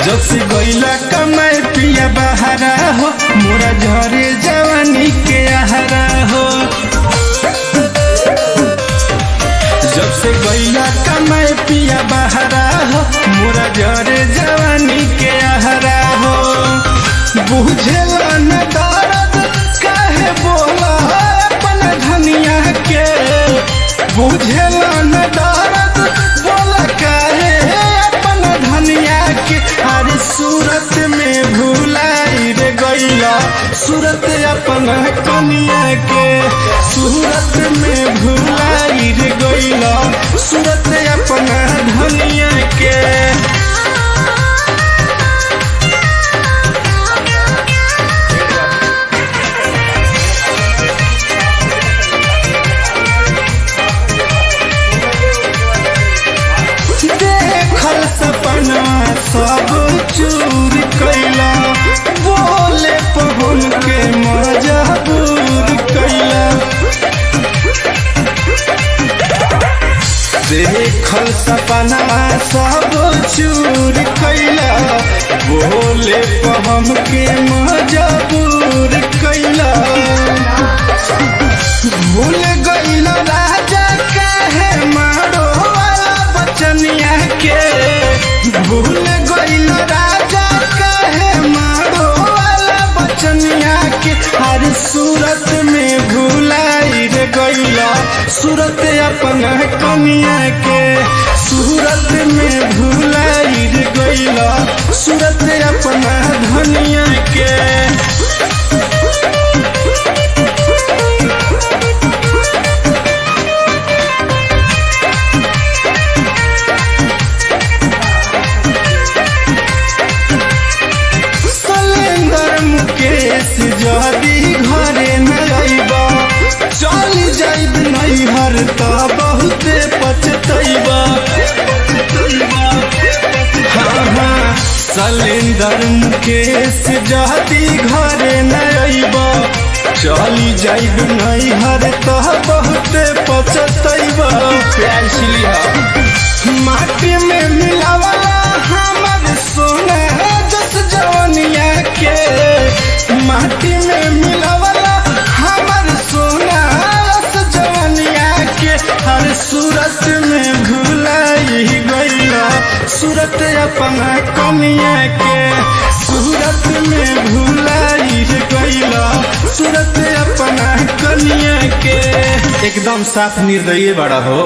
जब से गईला कमाए पिया बहारा हो मोरा झरे जवानी के आहारा हो। जब से गईला कमाए पिया बहारा हो मोरा झरे जवानी के आहारा हो। बुझेला न दर्द काहे बोला अपन धनिया के, बुझेला न दर्द बोला काहे अपन धनिया के। अरे सूरत में भुलाई रे गईला सूरत अपन कनिया के, सूरत में भुलाई रे गईला सूरत अपन धनिया के। देखल सपना सब चूर कैला, बोले पहुन के मजबूर कैला। देखल सपना सब चूर कैला, बोले पहुन के मजबूर कैला। भूल गईला राजा काहे मारो बचनिया के, भूल गईल राजा काहे मारो वाला बचनिया के। हर सूरत में भुलाई रे गईला सूरत अपन कनिया के, सूरत में भुलाई रे गईला सूरत अपन धनिया के। जदी घरे न आइबा चल जाइब नैहर त बहुते पछतैबा। हाँ सलेंदर मुकेश जदी घरे न आइबा चल जाइब नैहर त बहुते पछतैबा। प्यार सिलिया माटी में मिलावला हमर सोना जस जवनिया के, माटी में मिलावला हमर सोना रस जवनिया के। हर सूरत में भुलाई गईला सूरत अपन कनिया के, सूरत में भुलाई गईला सूरत अपन कनिया के। एकदम साफ निर्दयी बड़ा हो।